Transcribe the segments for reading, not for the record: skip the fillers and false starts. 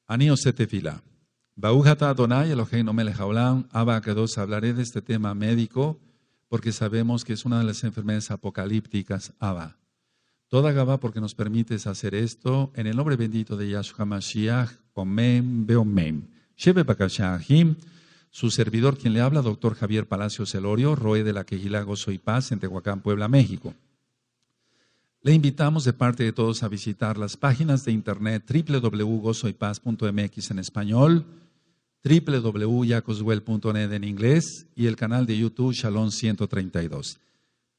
Ani Ose Tefila. Baujata Adonai Eloheinu melech haolam. Abba Kadosh, hablaré de este tema médico porque sabemos que es una de las enfermedades apocalípticas. Abba. Toda Gabá porque nos permites hacer esto en el nombre bendito de Yahshua Mashiach. Omen beomen. Shebe Bakashahim. Su servidor, quien le habla, doctor Javier Palacios Elorio, Roe de la Quejilá Gozo y Paz, en Tehuacán, Puebla, México. Le invitamos de parte de todos a visitar las páginas de internet www.gozoypaz.mx en español, www.yacoswell.net en inglés y el canal de YouTube Shalom 132.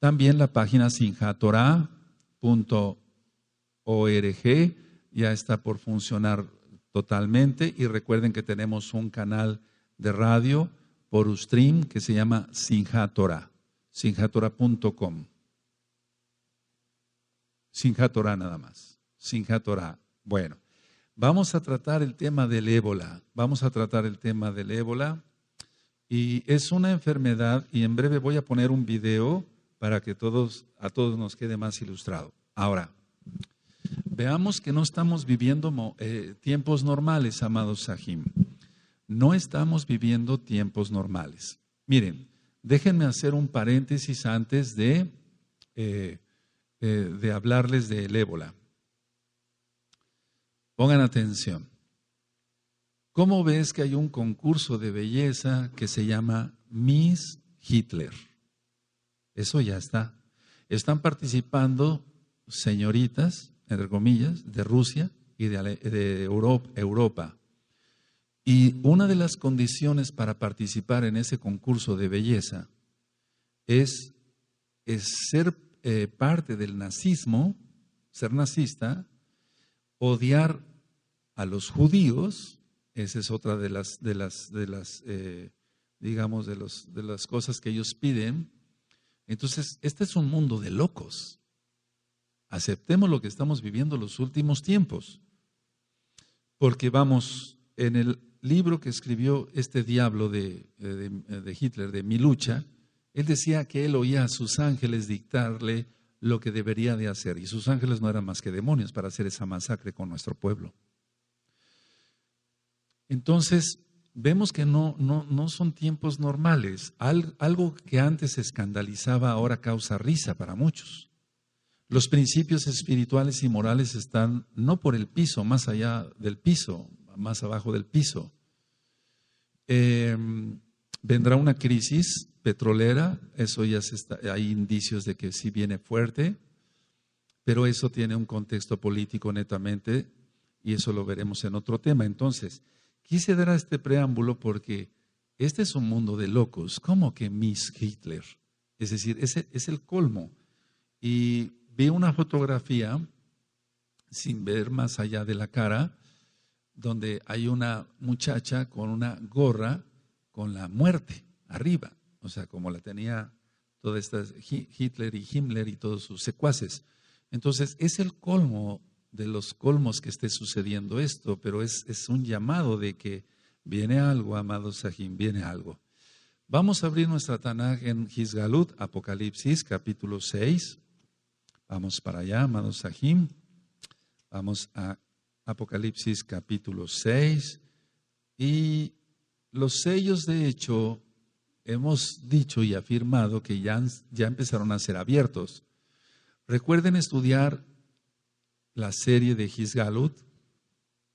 También la página sinjatorah.org ya está por funcionar totalmente y recuerden que tenemos un canal de radio por Ustream que se llama Sinjatorah, sinjatorah.com. Sinjatorah nada más, Sinjatorah. Bueno, vamos a tratar el tema del ébola, y es una enfermedad y en breve voy a poner un video para que a todos nos quede más ilustrado. Ahora, veamos que no estamos viviendo tiempos normales, amados Sahim. No estamos viviendo tiempos normales. Miren, déjenme hacer un paréntesis antes de hablarles del ébola. Pongan atención. ¿Cómo ves que hay un concurso de belleza que se llama Miss Hitler? Eso ya está. Están participando señoritas, entre comillas, de Rusia y de Europa. Y una de las condiciones para participar en ese concurso de belleza es ser parte del nazismo, ser nazista, odiar a los judíos. Esa es otra de las cosas que ellos piden. Entonces, este es un mundo de locos. Aceptemos lo que estamos viviendo los últimos tiempos. Porque vamos, en el libro que escribió este diablo de Hitler, de Mi Lucha, él decía que él oía a sus ángeles dictarle lo que debería de hacer. Y sus ángeles no eran más que demonios para hacer esa masacre con nuestro pueblo. Entonces, vemos que no son tiempos normales. Algo que antes escandalizaba ahora causa risa para muchos. Los principios espirituales y morales están no por el piso, más allá del piso, más abajo del piso. Vendrá una crisis petrolera, eso ya hay indicios de que sí viene fuerte, pero eso tiene un contexto político netamente y eso lo veremos en otro tema. Entonces, quise dar este preámbulo porque este es un mundo de locos. ¿Cómo que Miss Hitler? Es decir, ese es el colmo. Y vi una fotografía, sin ver más allá de la cara, donde hay una muchacha con una gorra con la muerte arriba. O sea, como la tenía todas estas Hitler y Himmler y todos sus secuaces. Entonces, es el colmo de los colmos que esté sucediendo esto, pero es un llamado de que viene algo, amados Sahim, viene algo. Vamos a abrir nuestra Tanaj en Hisgalut, Apocalipsis, capítulo 6. Vamos para allá, amados Sahim. Vamos a Apocalipsis, capítulo 6. Y los sellos, de hecho, hemos dicho y afirmado que ya empezaron a ser abiertos. Recuerden estudiar la serie de Hisgalut,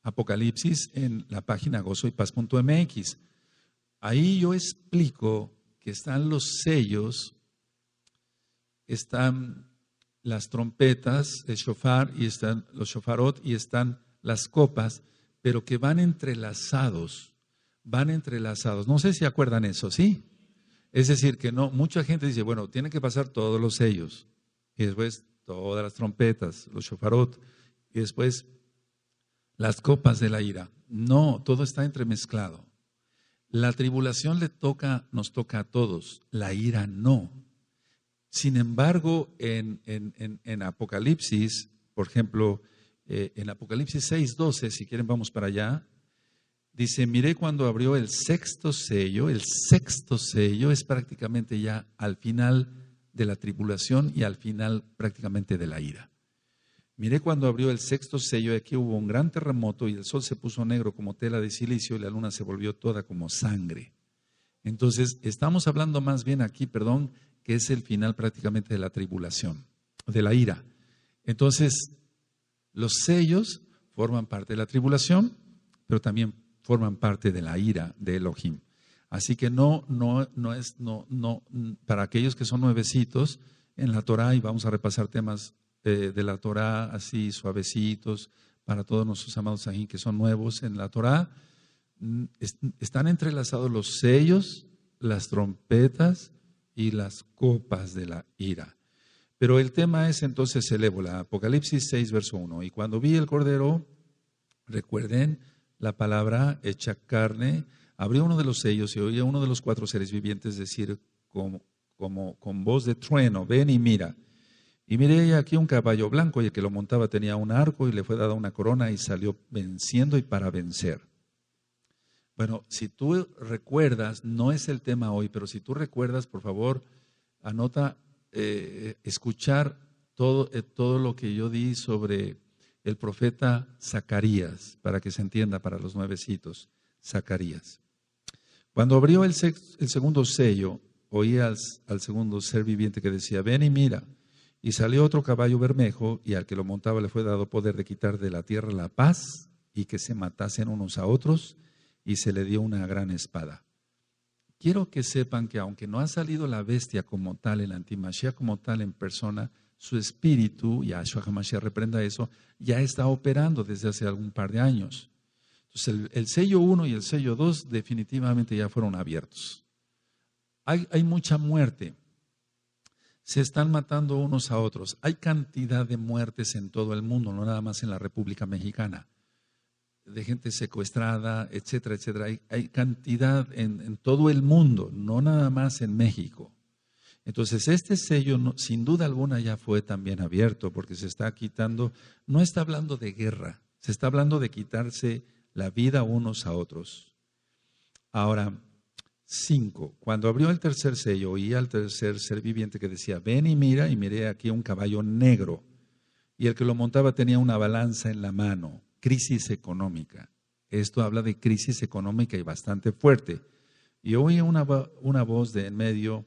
Apocalipsis, en la página gozoypaz.mx. Ahí yo explico que están los sellos, están las trompetas, el shofar, y están los shofarot, y están las copas, pero que van entrelazados. No sé si acuerdan eso, ¿sí? Es decir, que no, mucha gente dice, bueno, tienen que pasar todos los sellos, y después todas las trompetas, los shofarot, y después las copas de la ira. No, todo está entremezclado. La tribulación nos toca a todos, la ira no. Sin embargo, en Apocalipsis, por ejemplo, en Apocalipsis 6:12, si quieren vamos para allá, dice, miré cuando abrió el sexto sello es prácticamente ya al final de la tribulación y al final prácticamente de la ira. Miré cuando abrió el sexto sello, y aquí hubo un gran terremoto y el sol se puso negro como tela de silicio y la luna se volvió toda como sangre. Entonces, estamos hablando más bien aquí, perdón, que es el final prácticamente de la tribulación, de la ira. Entonces, los sellos forman parte de la tribulación, pero también forman parte de la ira de Elohim. Así que no es para aquellos que son nuevecitos en la Torah, y vamos a repasar temas de la Torah así suavecitos para todos nuestros amados ahí que son nuevos en la Torah. Están entrelazados los sellos, las trompetas y las copas de la ira. Pero el tema es entonces el ébola, Apocalipsis 6, verso 1. Y cuando vi el Cordero, recuerden la palabra hecha carne, abrió uno de los sellos y oía uno de los 4 seres vivientes decir con voz de trueno, ven y mira. Y miré aquí un caballo blanco y el que lo montaba tenía un arco y le fue dada una corona y salió venciendo y para vencer. Bueno, si tú recuerdas, no es el tema hoy, pero si tú recuerdas, por favor, anota escuchar todo lo que yo di sobre el profeta Zacarías, para que se entienda para los nuevecitos, Zacarías. Cuando abrió el segundo sello, oí al segundo ser viviente que decía, ven y mira. Y salió otro caballo bermejo y al que lo montaba le fue dado poder de quitar de la tierra la paz y que se matasen unos a otros y se le dio una gran espada. Quiero que sepan que aunque no ha salido la bestia como tal, el antimashiach como tal en persona, su espíritu, Yahshua HaMashiach reprenda eso, ya está operando desde hace algún par de años. Entonces el sello 1 y el sello 2 definitivamente ya fueron abiertos. Hay mucha muerte. Se están matando unos a otros. Hay cantidad de muertes en todo el mundo, no nada más en la República Mexicana, de gente secuestrada, etcétera, etcétera. Hay cantidad en todo el mundo, no nada más en México. Entonces, este sello, sin duda alguna, ya fue también abierto, porque se está quitando, no está hablando de guerra, se está hablando de quitarse la vida unos a otros. Ahora, 5. Cuando abrió el tercer sello, oí al tercer ser viviente que decía, ven y mira, y miré aquí un caballo negro, y el que lo montaba tenía una balanza en la mano. Crisis económica. Esto habla de crisis económica y bastante fuerte. Y oí una voz de en medio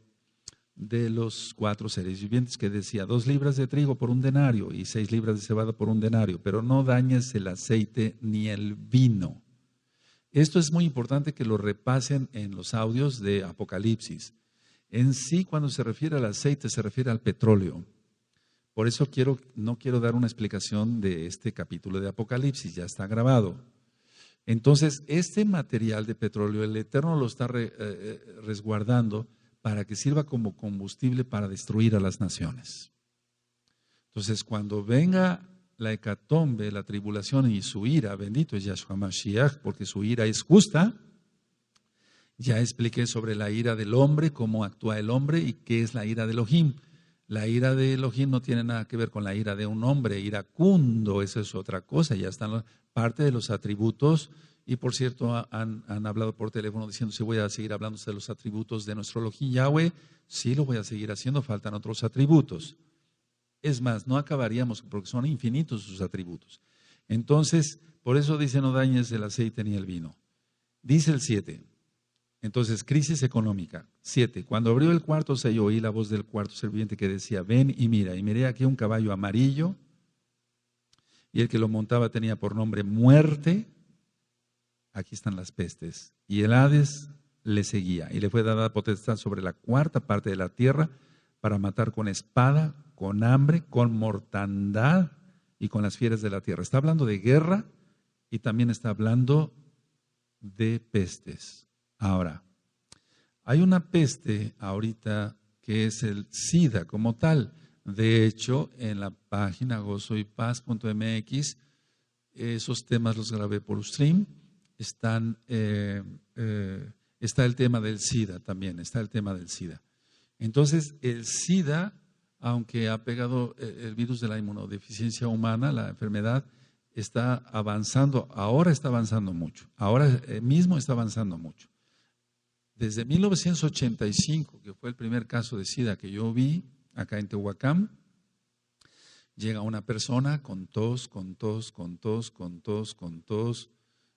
de los 4 seres vivientes que decía, 2 libras de trigo por 1 denario y 6 libras de cebada por 1 denario, pero no dañes el aceite ni el vino. Esto es muy importante que lo repasen en los audios de Apocalipsis. En sí, cuando se refiere al aceite, se refiere al petróleo. Por eso no quiero dar una explicación de este capítulo de Apocalipsis, ya está grabado. Entonces, este material de petróleo, el Eterno lo está resguardando para que sirva como combustible para destruir a las naciones. Entonces, cuando venga la hecatombe, la tribulación y su ira, bendito es Yahshua Mashiach, porque su ira es justa. Ya expliqué sobre la ira del hombre, cómo actúa el hombre y qué es la ira de Elohim. La ira de Elohim no tiene nada que ver con la ira de un hombre iracundo, eso es otra cosa, ya están parte de los atributos. Y por cierto, han hablado por teléfono diciendo si voy a seguir hablando de los atributos de nuestro Elohim Yahweh. Sí, lo voy a seguir haciendo, faltan otros atributos. Es más, no acabaríamos porque son infinitos sus atributos. Entonces, por eso dice no dañes el aceite ni el vino. Dice el 7. Entonces, crisis económica. 7. Cuando abrió el cuarto sello, oí la voz del cuarto ser viviente que decía, ven y mira. Y miré aquí un caballo amarillo y el que lo montaba tenía por nombre muerte. Aquí están las pestes. Y el Hades le seguía y le fue dada potestad sobre la cuarta parte de la tierra para matar con espada, con hambre, con mortandad y con las fieras de la tierra. Está hablando de guerra y también está hablando de pestes. Ahora, hay una peste ahorita que es el SIDA como tal. De hecho, en la página gozoypaz.mx, esos temas los grabé por stream. Está el tema del SIDA también, está el tema del SIDA. Entonces, el SIDA, aunque ha pegado el virus de la inmunodeficiencia humana, la enfermedad, está avanzando, ahora está avanzando mucho, ahora mismo está avanzando mucho. Desde 1985, que fue el primer caso de SIDA que yo vi acá en Tehuacán, Llega una persona con tos, con tos, con tos, con tos, con tos.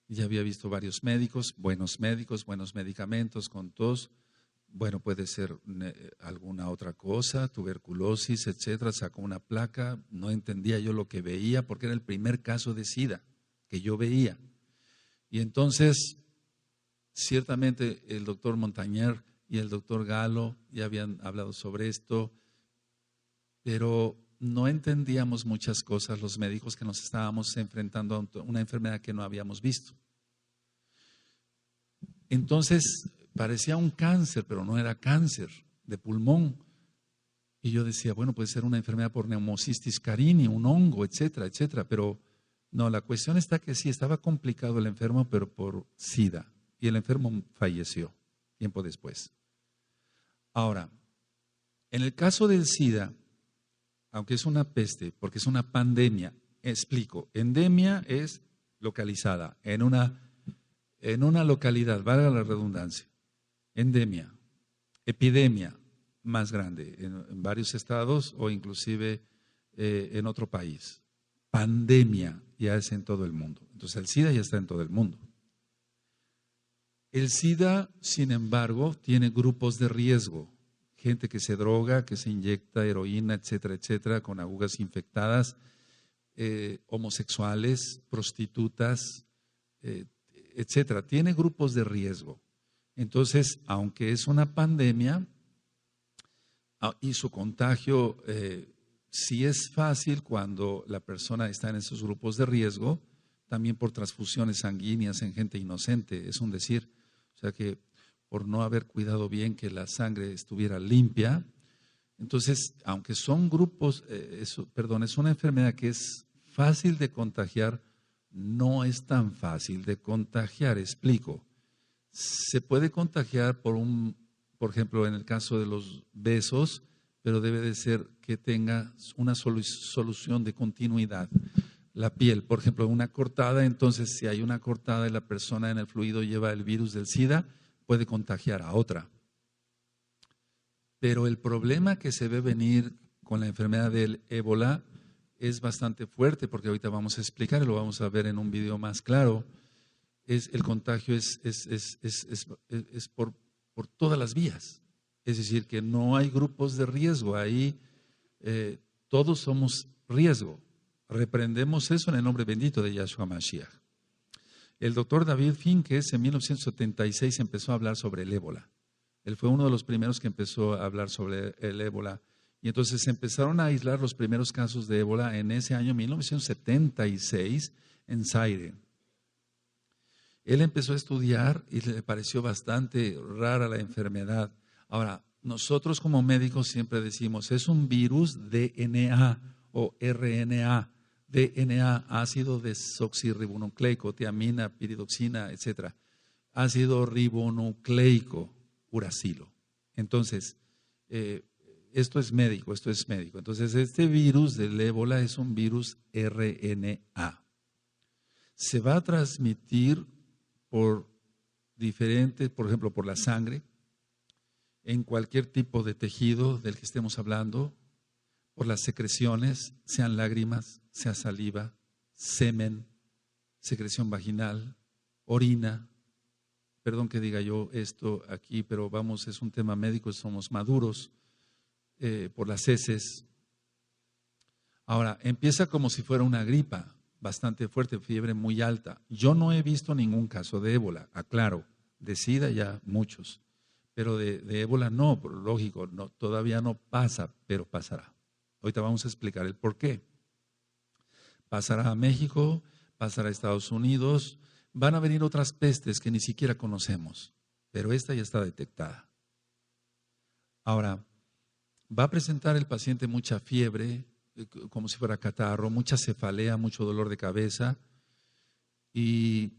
Ya había visto varios médicos, buenos medicamentos, con tos. Bueno, puede ser alguna otra cosa, tuberculosis, etcétera. Sacó una placa, no entendía yo lo que veía porque era el primer caso de SIDA que yo veía. Y entonces, ciertamente el doctor Montañer y el doctor Galo ya habían hablado sobre esto, pero no entendíamos muchas cosas los médicos que nos estábamos enfrentando a una enfermedad que no habíamos visto. Entonces, parecía un cáncer, pero no era cáncer de pulmón. Y yo decía, bueno, puede ser una enfermedad por Pneumocystis carini, un hongo, etcétera, etcétera. Pero no, la cuestión está que sí, estaba complicado el enfermo, pero por SIDA. Y el enfermo falleció tiempo después. Ahora, en el caso del SIDA, aunque es una peste, porque es una pandemia, explico, endemia es localizada en una localidad, valga la redundancia, endemia, epidemia más grande en varios estados o inclusive en otro país. Pandemia ya es en todo el mundo. Entonces el SIDA ya está en todo el mundo. El SIDA, sin embargo, tiene grupos de riesgo. Gente que se droga, que se inyecta heroína, etcétera, etcétera, con agujas infectadas, homosexuales, prostitutas, etcétera. Tiene grupos de riesgo. Entonces, aunque es una pandemia y su contagio sí es fácil cuando la persona está en esos grupos de riesgo, también por transfusiones sanguíneas en gente inocente, es un decir. O sea que por no haber cuidado bien que la sangre estuviera limpia. Entonces, aunque son grupos, es una enfermedad que es fácil de contagiar, no es tan fácil de contagiar. Explico. Se puede contagiar por ejemplo, en el caso de los besos, pero debe de ser que tenga una solución de continuidad. La piel, por ejemplo, una cortada, entonces si hay una cortada y la persona en el fluido lleva el virus del SIDA, puede contagiar a otra. Pero el problema que se ve venir con la enfermedad del ébola es bastante fuerte, porque ahorita vamos a explicar y lo vamos a ver en un video más claro. El contagio es por todas las vías. Es decir, que no hay grupos de riesgo. Ahí todos somos riesgo. Reprendemos eso en el nombre bendito de Yahshua Mashiach. El doctor David Finkes en 1976 empezó a hablar sobre el ébola. Él fue uno de los primeros que empezó a hablar sobre el ébola. Y entonces se empezaron a aislar los primeros casos de ébola en ese año 1976 en Zaire. Él empezó a estudiar y le pareció bastante rara la enfermedad. Ahora, nosotros como médicos siempre decimos, es un virus DNA o RNA. DNA, ácido desoxirribonucleico, tiamina, piridoxina, etc. Ácido ribonucleico, uracilo. Entonces, esto es médico. Entonces, este virus del ébola es un virus RNA. Se va a transmitir por diferentes, por ejemplo, por la sangre, en cualquier tipo de tejido del que estemos hablando, por las secreciones, sean lágrimas, sea saliva, semen, secreción vaginal, orina. Perdón que diga yo esto aquí, pero vamos, es un tema médico, somos maduros, por las heces. Ahora, empieza como si fuera una gripa, bastante fuerte, fiebre muy alta. Yo no he visto ningún caso de ébola, aclaro, de SIDA ya muchos, pero de ébola no, lógico, no, todavía no pasa, pero pasará. Ahorita vamos a explicar el por qué. Pasará a México, pasará a Estados Unidos, van a venir otras pestes que ni siquiera conocemos, pero esta ya está detectada. Ahora, va a presentar el paciente mucha fiebre, como si fuera catarro, mucha cefalea, mucho dolor de cabeza. Y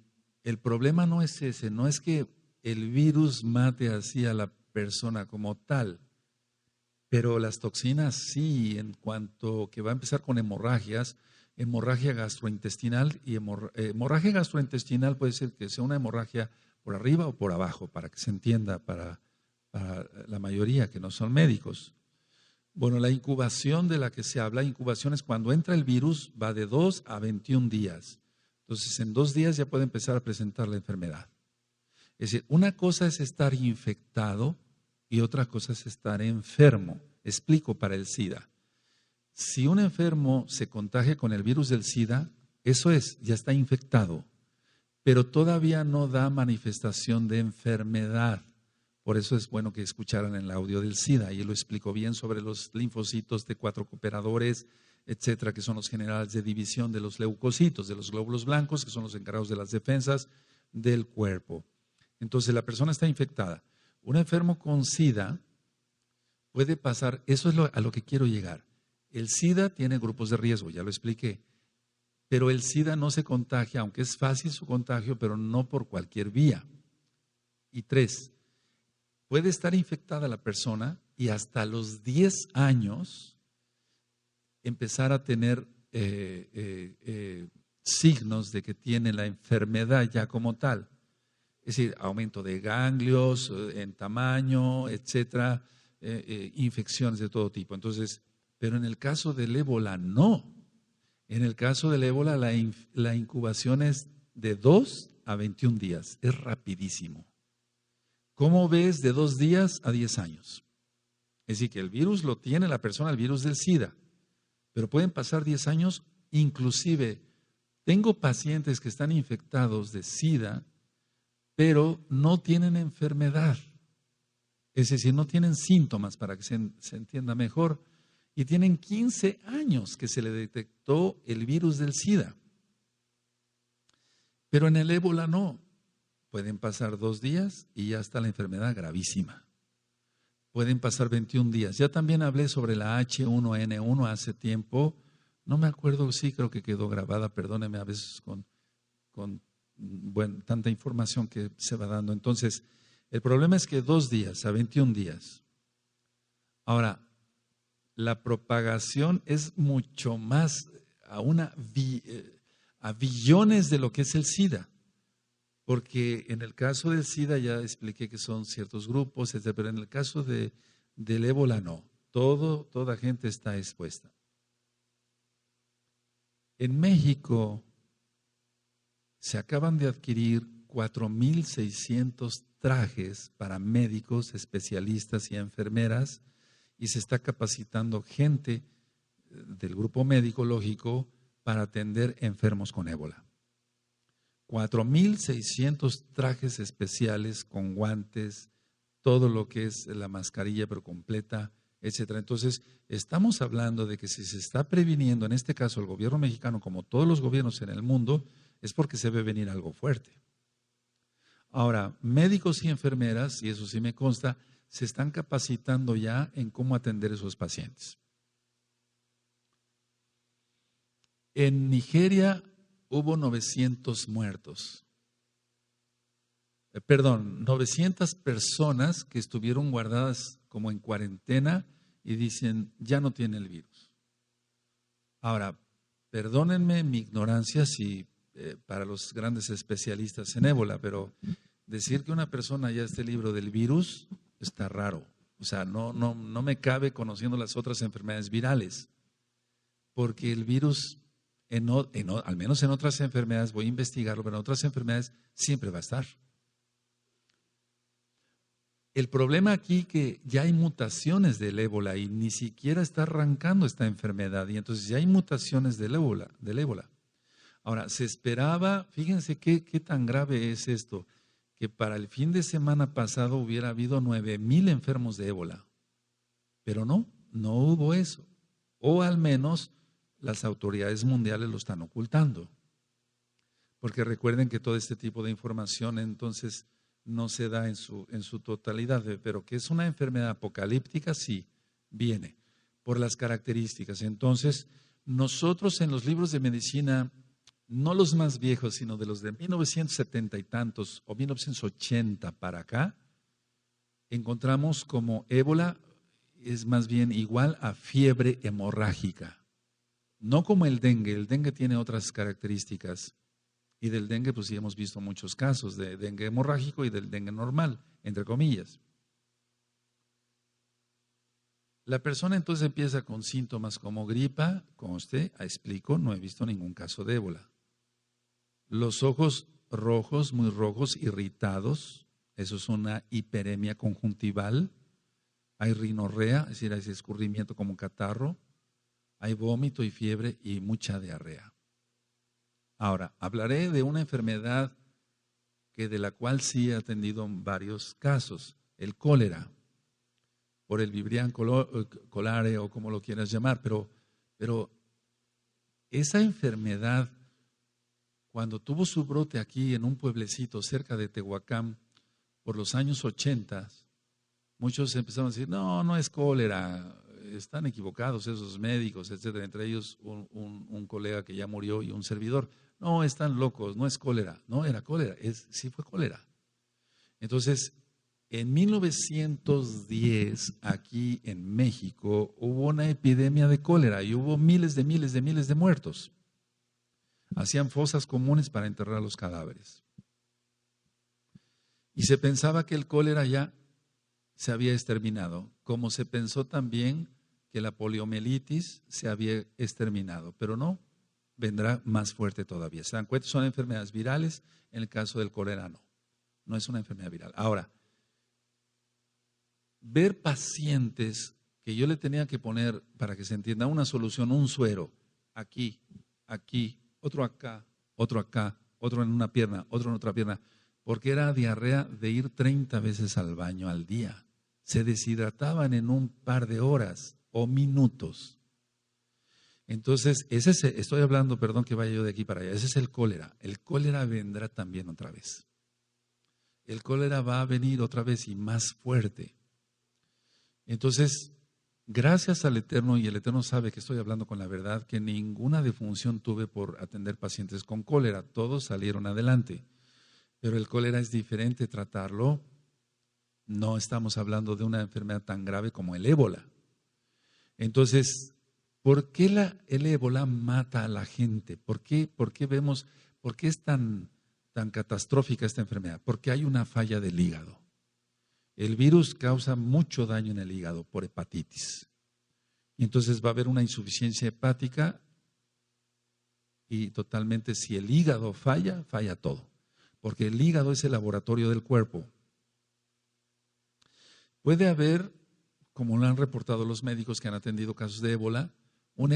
el problema no es ese, no es que el virus mate así a la persona como tal, pero las toxinas sí, en cuanto que va a empezar con hemorragias, hemorragia gastrointestinal, y hemorragia gastrointestinal puede ser que sea una hemorragia por arriba o por abajo, para que se entienda para la mayoría que no son médicos. Bueno, la incubación de la que se habla, incubación es cuando entra el virus, va de 2 a 21 días. Entonces, en 2 días ya puede empezar a presentar la enfermedad. Es decir, una cosa es estar infectado y otra cosa es estar enfermo. Explico para el SIDA. Si un enfermo se contagia con el virus del SIDA, eso es, ya está infectado, pero todavía no da manifestación de enfermedad. Por eso es bueno que escucharan el audio del SIDA. Y lo explico bien sobre los linfocitos de 4 cooperadores, etcétera, que son los generales de división de los leucocitos, de los glóbulos blancos, que son los encargados de las defensas del cuerpo. Entonces, la persona está infectada. Un enfermo con SIDA puede pasar, eso es a lo que quiero llegar. El SIDA tiene grupos de riesgo, ya lo expliqué. Pero el SIDA no se contagia, aunque es fácil su contagio, pero no por cualquier vía. Y 3, puede estar infectada la persona y hasta los 10 años empezar a tener signos de que tiene la enfermedad ya como tal. Es decir, aumento de ganglios en tamaño, etcétera, infecciones de todo tipo. Entonces, pero en el caso del ébola no. En el caso del ébola la incubación es de 2 a 21 días, es rapidísimo. ¿Cómo ves de 2 días a 10 años? Es decir, que el virus lo tiene la persona, el virus del SIDA, pero pueden pasar 10 años, inclusive tengo pacientes que están infectados de SIDA, pero no tienen enfermedad. Es decir, no tienen síntomas, para que se entienda mejor, y tienen 15 años que se le detectó el virus del SIDA. Pero en el ébola no. Pueden pasar 2 días y ya está la enfermedad gravísima. Pueden pasar 21 días. Ya también hablé sobre la H1N1 hace tiempo. No me acuerdo, sí, creo que quedó grabada, perdóneme a veces con tanta información que se va dando. Entonces, el problema es que 2 días a 21 días. Ahora, la propagación es mucho más, a billones de lo que es el SIDA. Porque en el caso del SIDA ya expliqué que son ciertos grupos, etc., pero en el caso del ébola no. Toda gente está expuesta. En México se acaban de adquirir 4,600 trajes para médicos, especialistas y enfermeras, y se está capacitando gente del grupo médico, lógico, para atender enfermos con ébola. 4,600 trajes especiales con guantes, todo lo que es la mascarilla pero completa, etcétera. Entonces, estamos hablando de que si se está previniendo, en este caso el gobierno mexicano, como todos los gobiernos en el mundo, es porque se ve venir algo fuerte. Ahora, médicos y enfermeras, y eso sí me consta, se están capacitando ya en cómo atender a esos pacientes. En Nigeria hubo 900 muertos. 900 personas que estuvieron guardadas como en cuarentena y dicen, ya no tiene el virus. Ahora, perdónenme mi ignorancia para los grandes especialistas en ébola, pero decir que una persona ya esté libre del virus está raro. O sea, no me cabe conociendo las otras enfermedades virales, porque el virus, al menos en otras enfermedades, voy a investigarlo, pero en otras enfermedades siempre va a estar. El problema aquí que ya hay mutaciones del ébola y ni siquiera está arrancando esta enfermedad, y entonces ya hay mutaciones del ébola. Ahora, se esperaba, fíjense qué tan grave es esto, que para el fin de semana pasado hubiera habido 9,000 enfermos de ébola, pero no hubo eso, o al menos las autoridades mundiales lo están ocultando, porque recuerden que todo este tipo de información entonces no se da en su totalidad, pero que es una enfermedad apocalíptica, sí, viene por las características. Entonces, nosotros en los libros de medicina, no los más viejos, sino de los de 1970 y tantos o 1980 para acá, encontramos como ébola es más bien igual a fiebre hemorrágica, no como el dengue. El dengue tiene otras características. Y del dengue, pues sí hemos visto muchos casos de dengue hemorrágico y del dengue normal, entre comillas. La persona entonces empieza con síntomas como gripa, conste, explico, no he visto ningún caso de ébola. Los ojos rojos, muy rojos, irritados, eso es una hiperemia conjuntival. Hay rinorrea, es decir, hay escurrimiento como catarro. Hay vómito y fiebre y mucha diarrea. Ahora, hablaré de una enfermedad de la cual sí he atendido varios casos, el cólera, por el Vibrián colare o como lo quieras llamar, pero esa enfermedad, cuando tuvo su brote aquí en un pueblecito cerca de Tehuacán, por los años 80, muchos empezaron a decir, no, no es cólera, están equivocados esos médicos, etcétera, entre ellos un colega que ya murió y un servidor. No, están locos, no es cólera, no era cólera, sí fue cólera. Entonces, en 1910, aquí en México, hubo una epidemia de cólera y hubo miles de muertos. Hacían fosas comunes para enterrar los cadáveres. Y se pensaba que el cólera ya se había exterminado, como se pensó también que la poliomielitis se había exterminado, pero no, vendrá más fuerte todavía. ¿Se dan cuenta? Son enfermedades virales, en el caso del cólera no es una enfermedad viral. Ahora, ver pacientes que yo le tenía que poner, para que se entienda, una solución, un suero, aquí, otro acá, otro en una pierna, otro en otra pierna, porque era diarrea de ir 30 veces al baño al día. Se deshidrataban en un par de horas o minutos. Entonces, estoy hablando, perdón que vaya yo de aquí para allá, ese es el cólera. El cólera vendrá también otra vez. El cólera va a venir otra vez y más fuerte. Entonces, gracias al Eterno, y el Eterno sabe que estoy hablando con la verdad, que ninguna defunción tuve por atender pacientes con cólera. Todos salieron adelante. Pero el cólera es diferente tratarlo. No estamos hablando de una enfermedad tan grave como el ébola. Entonces, ¿por qué el ébola mata a la gente? ¿Por qué es tan catastrófica esta enfermedad? Porque hay una falla del hígado. El virus causa mucho daño en el hígado por hepatitis. Y entonces va a haber una insuficiencia hepática y totalmente, si el hígado falla, falla todo. Porque el hígado es el laboratorio del cuerpo. Puede haber, como lo han reportado los médicos que han atendido casos de ébola, un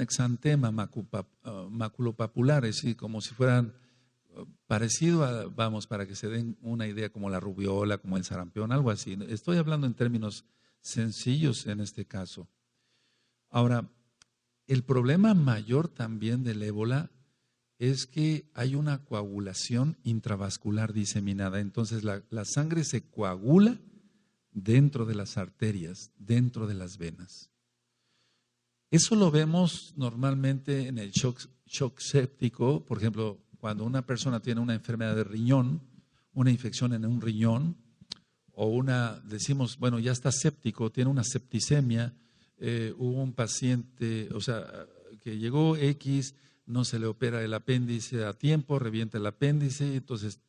exantema maculopapular, es decir, como si fueran parecido a, vamos, para que se den una idea, como la rubiola, como el sarampión, algo así. Estoy hablando en términos sencillos en este caso. Ahora, el problema mayor también del ébola es que hay una coagulación intravascular diseminada. Entonces la sangre se coagula dentro de las arterias, dentro de las venas. Eso lo vemos normalmente en el shock séptico, por ejemplo, cuando una persona tiene una enfermedad de riñón, una infección en un riñón, o decimos, bueno, ya está séptico, tiene una septicemia, hubo un paciente, o sea, que llegó X, no se le opera el apéndice a tiempo, revienta el apéndice, entonces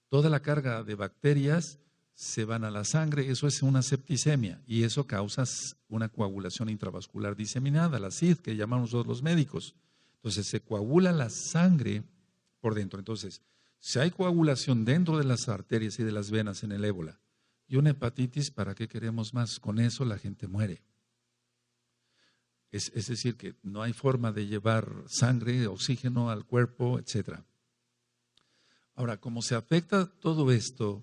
toda la carga de bacterias se van a la sangre, eso es una septicemia y eso causa una coagulación intravascular diseminada, la CID, que llamamos nosotros los médicos. Entonces se coagula la sangre por dentro. Entonces, si hay coagulación dentro de las arterias y de las venas en el ébola y una hepatitis, ¿para qué queremos más? Con eso la gente muere. Es decir, que no hay forma de llevar sangre, oxígeno al cuerpo, etc. Ahora, como se afecta todo esto,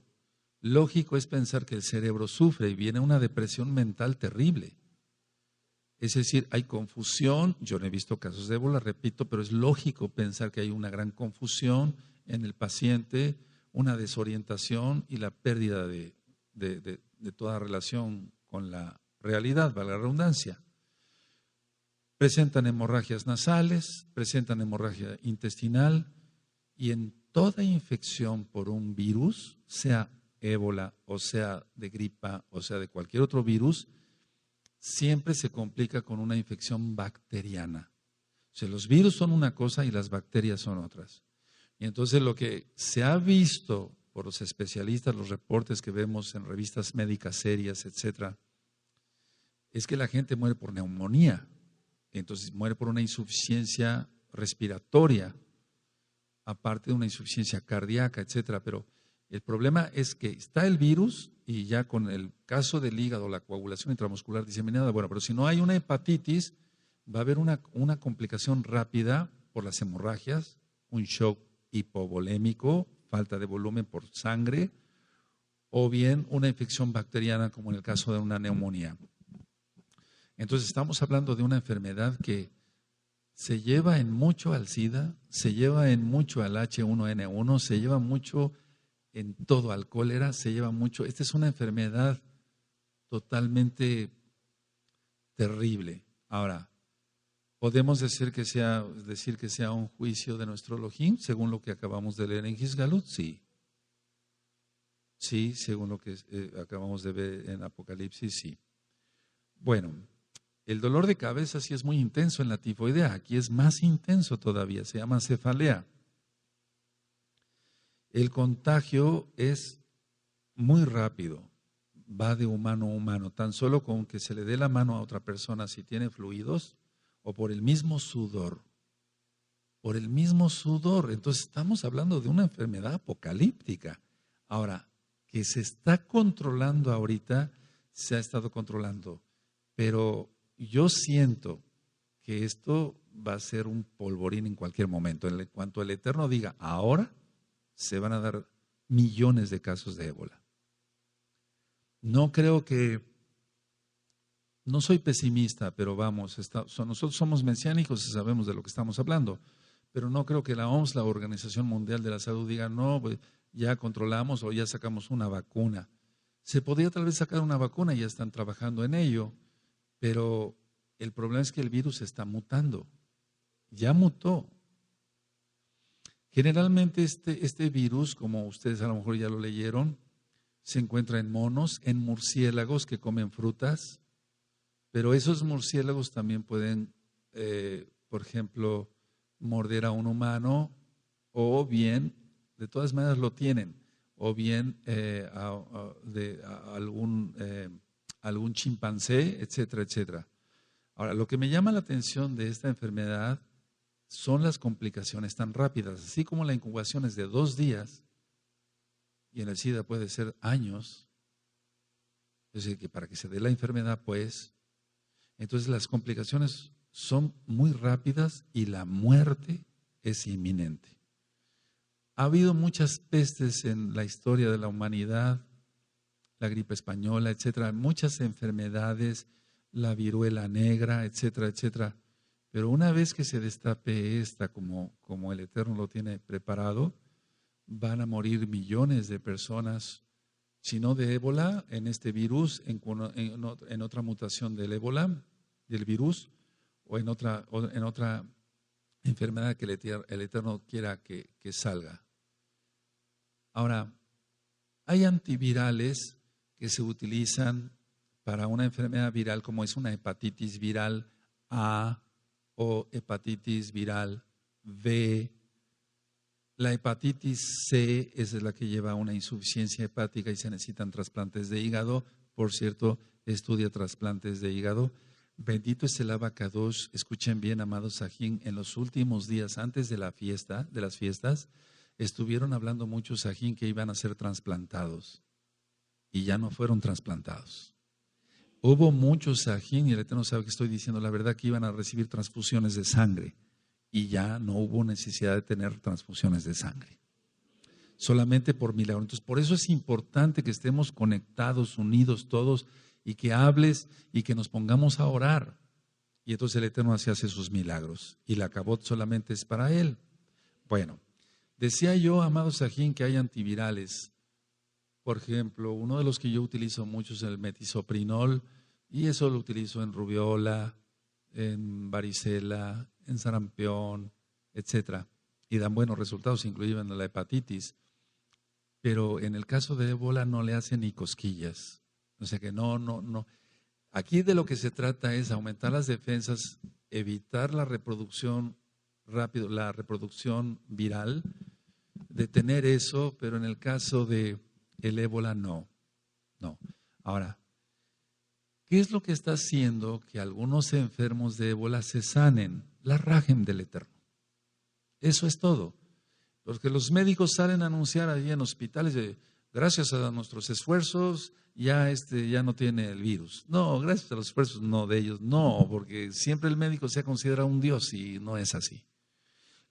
lógico es pensar que el cerebro sufre y viene una depresión mental terrible. Es decir, hay confusión, yo no he visto casos de ébola, repito, pero es lógico pensar que hay una gran confusión en el paciente, una desorientación y la pérdida de toda relación con la realidad, valga la redundancia. Presentan hemorragias nasales, presentan hemorragia intestinal y en toda infección por un virus, sea ébola o sea de gripa o sea de cualquier otro virus, siempre se complica con una infección bacteriana. O sea, los virus son una cosa y las bacterias son otras. Y entonces lo que se ha visto por los especialistas, los reportes que vemos en revistas médicas serias, etcétera, es que la gente muere por neumonía, entonces muere por una insuficiencia respiratoria, aparte de una insuficiencia cardíaca, etcétera. Pero el problema es que está el virus y ya con el caso del hígado, la coagulación intramuscular diseminada, bueno, pero si no hay una hepatitis, va a haber una complicación rápida por las hemorragias, un shock hipovolémico, falta de volumen por sangre, o bien una infección bacteriana como en el caso de una neumonía. Entonces estamos hablando de una enfermedad que se lleva en mucho al SIDA, se lleva en mucho al H1N1, se lleva mucho en todo, al cólera, se lleva mucho. Esta es una enfermedad totalmente terrible. Ahora, ¿podemos decir que sea un juicio de nuestro Elohim, según lo que acabamos de leer en Gisgalut? Sí. Sí, según lo que acabamos de ver en Apocalipsis, sí. Bueno, el dolor de cabeza sí es muy intenso en la tifoidea, aquí es más intenso todavía, se llama cefalea. El contagio es muy rápido, va de humano a humano, tan solo con que se le dé la mano a otra persona si tiene fluidos o por el mismo sudor. Por el mismo sudor. Entonces estamos hablando de una enfermedad apocalíptica. Ahora, que se está controlando ahorita, se ha estado controlando, pero yo siento que esto va a ser un polvorín en cualquier momento. En cuanto el Eterno diga, ahora se van a dar millones de casos de ébola. No creo que, no soy pesimista, pero vamos, nosotros somos mesiánicos y sabemos de lo que estamos hablando, pero no creo que la OMS, la Organización Mundial de la Salud, diga, no, pues, ya controlamos o ya sacamos una vacuna. Se podría tal vez sacar una vacuna, ya están trabajando en ello, pero el problema es que el virus está mutando, ya mutó. Generalmente este virus, como ustedes a lo mejor ya lo leyeron, se encuentra en monos, en murciélagos que comen frutas, pero esos murciélagos también pueden, por ejemplo, morder a un humano o bien, de todas maneras lo tienen, o bien algún chimpancé, etcétera, etcétera. Ahora, lo que me llama la atención de esta enfermedad son las complicaciones tan rápidas, así como la incubación es de 2 días y en el SIDA puede ser años, es decir, que para que se dé la enfermedad, pues, entonces las complicaciones son muy rápidas y la muerte es inminente. Ha habido muchas pestes en la historia de la humanidad, la gripe española, etcétera, muchas enfermedades, la viruela negra, etcétera, etcétera. Pero una vez que se destape esta, como el Eterno lo tiene preparado, van a morir millones de personas, si no de ébola, en este virus, en otra mutación del ébola, del virus, o en otra enfermedad que el Eterno quiera que salga. Ahora, hay antivirales que se utilizan para una enfermedad viral como es una hepatitis viral A o hepatitis viral B. La hepatitis C es la que lleva a una insuficiencia hepática y se necesitan trasplantes de hígado. Por cierto, estudia trasplantes de hígado. Bendito es el Abacadosh. Escuchen bien, amados Sajín, en los últimos días antes de las fiestas, estuvieron hablando muchos Sajín que iban a ser trasplantados y ya no fueron trasplantados. Hubo muchos Sajín, y el Eterno sabe que estoy diciendo la verdad, que iban a recibir transfusiones de sangre y ya no hubo necesidad de tener transfusiones de sangre. Solamente por milagro. Entonces, por eso es importante que estemos conectados, unidos todos y que hables y que nos pongamos a orar. Y entonces el Eterno así hace sus milagros y la cabot solamente es para Él. Bueno, decía yo, amado Sajín, que hay antivirales. Por ejemplo, uno de los que yo utilizo mucho es el metizoprinol y eso lo utilizo en rubiola, en varicela, en sarampión, etcétera. Y dan buenos resultados, inclusive en la hepatitis. Pero en el caso de ébola no le hacen ni cosquillas. O sea que no. Aquí de lo que se trata es aumentar las defensas, evitar la reproducción rápido, la reproducción viral, detener eso, pero en el caso de el ébola no. Ahora, ¿Qué es lo que está haciendo que algunos enfermos de ébola se sanen? La rajem del Eterno. Eso es todo. Porque los médicos salen a anunciar allí en hospitales de, gracias a nuestros esfuerzos ya no tiene el virus. No, gracias a los esfuerzos no de ellos, no, porque siempre el médico se ha considerado un dios y no es así.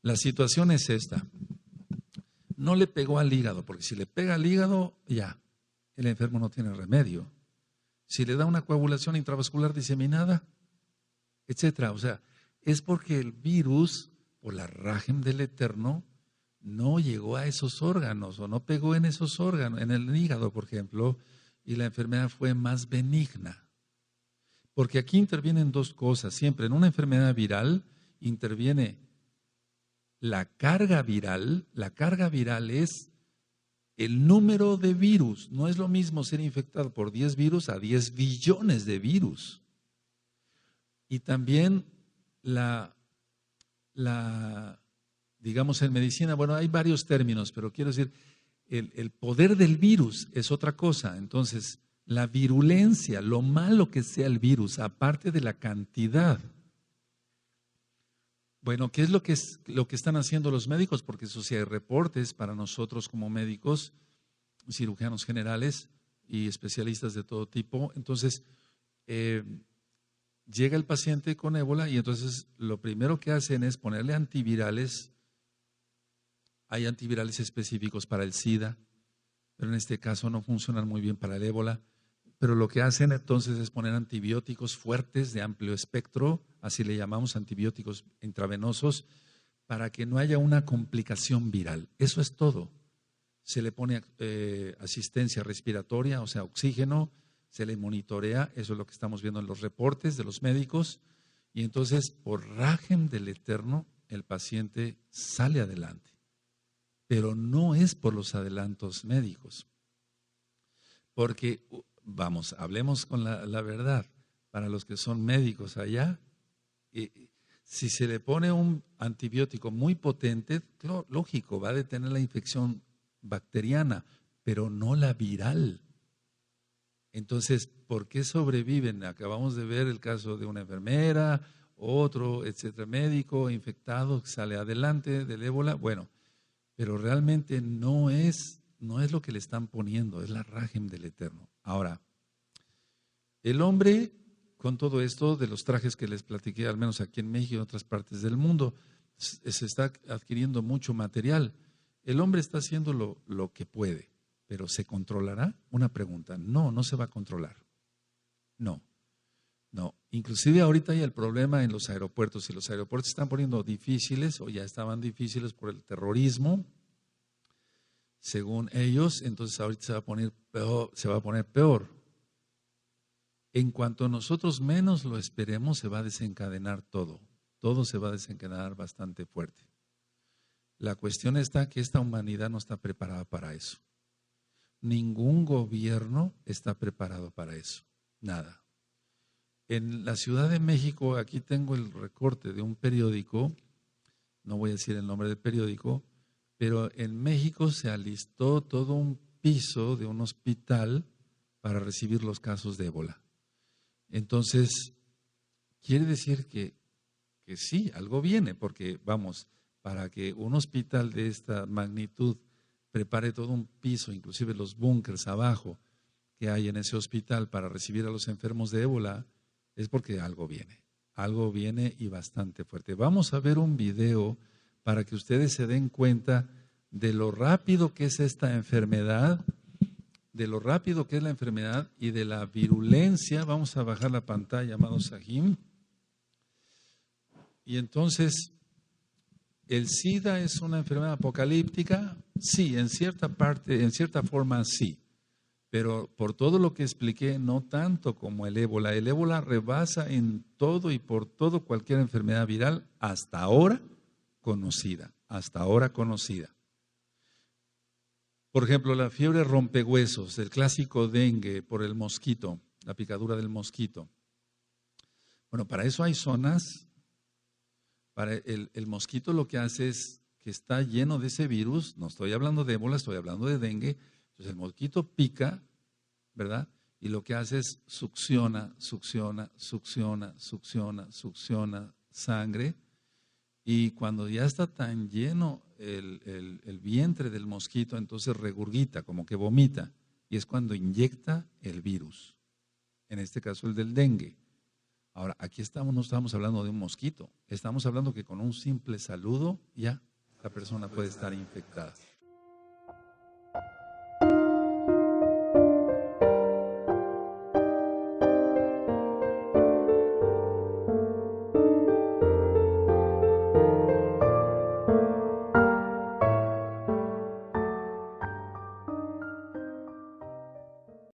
La situación es esta. No le pegó al hígado, porque si le pega al hígado, ya, el enfermo no tiene remedio. Si le da una coagulación intravascular diseminada, etcétera. O sea, es porque el virus, por la rajem del Eterno, no llegó a esos órganos o no pegó en esos órganos, en el hígado, por ejemplo, y la enfermedad fue más benigna. Porque aquí intervienen dos cosas. Siempre en una enfermedad viral interviene la carga viral. La carga viral es el número de virus. No es lo mismo ser infectado por 10 virus a 10 billones de virus. Y también digamos en medicina, bueno, hay varios términos, pero quiero decir, el poder del virus es otra cosa. Entonces, la virulencia, lo malo que sea el virus, aparte de la cantidad. Bueno, ¿qué es lo que están haciendo los médicos? Porque eso sí hay reportes para nosotros como médicos, cirujanos generales y especialistas de todo tipo. Entonces, llega el paciente con ébola y entonces lo primero que hacen es ponerle antivirales. Hay antivirales específicos para el SIDA, pero en este caso no funcionan muy bien para el ébola. Pero lo que hacen entonces es poner antibióticos fuertes de amplio espectro, así le llamamos antibióticos intravenosos, para que no haya una complicación viral. Eso es todo. Se le pone asistencia respiratoria, o sea, oxígeno, se le monitorea, eso es lo que estamos viendo en los reportes de los médicos, y entonces por rajem del Eterno el paciente sale adelante. Pero no es por los adelantos médicos. Porque, vamos, hablemos con la verdad. Para los que son médicos allá, si se le pone un antibiótico muy potente, lógico, va a detener la infección bacteriana, pero no la viral. Entonces, ¿por qué sobreviven? Acabamos de ver el caso de una enfermera, otro, etcétera, médico infectado, sale adelante del ébola. Bueno, pero realmente no es lo que le están poniendo, es la rajem del Eterno. Ahora, el hombre, con todo esto de los trajes que les platiqué, al menos aquí en México y en otras partes del mundo, se está adquiriendo mucho material. El hombre está haciendo lo que puede, pero ¿se controlará? Una pregunta, no se va a controlar. No. Inclusive ahorita hay el problema en los aeropuertos, y los aeropuertos se están poniendo difíciles o ya estaban difíciles por el terrorismo, según ellos, entonces ahorita se va a poner peor. En cuanto nosotros menos lo esperemos, se va a desencadenar todo se va a desencadenar bastante fuerte. La cuestión está que esta humanidad no está preparada para eso. Ningún gobierno está preparado para eso, nada. En la Ciudad de México, aquí tengo el recorte de un periódico, no voy a decir el nombre del periódico, pero en México se alistó todo un piso de un hospital para recibir los casos de ébola. Entonces, quiere decir que sí, algo viene, porque vamos, para que un hospital de esta magnitud prepare todo un piso, inclusive los búnkers abajo que hay en ese hospital para recibir a los enfermos de ébola, es porque algo viene y bastante fuerte. Vamos a ver un video para que ustedes se den cuenta de lo rápido que es esta enfermedad, y de la virulencia. Vamos a bajar la pantalla, amado Sahim. Y entonces, ¿el SIDA es una enfermedad apocalíptica? Sí, en cierta forma sí. Pero por todo lo que expliqué, no tanto como el ébola. El ébola rebasa en todo y por todo cualquier enfermedad viral hasta ahora conocida. Por ejemplo, la fiebre rompehuesos, el clásico dengue por el mosquito, la picadura del mosquito. Bueno, para eso hay zonas. Para el mosquito lo que hace es que está lleno de ese virus. No estoy hablando de ébola, estoy hablando de dengue. Entonces el mosquito pica, ¿verdad? Y lo que hace es succiona, succiona, succiona, succiona, succiona sangre. Y cuando ya está tan lleno el vientre del mosquito, entonces regurgita, como que vomita. Y es cuando inyecta el virus. En este caso el del dengue. Ahora, aquí no estamos hablando de un mosquito. Estamos hablando que con un simple saludo ya la persona puede estar infectada.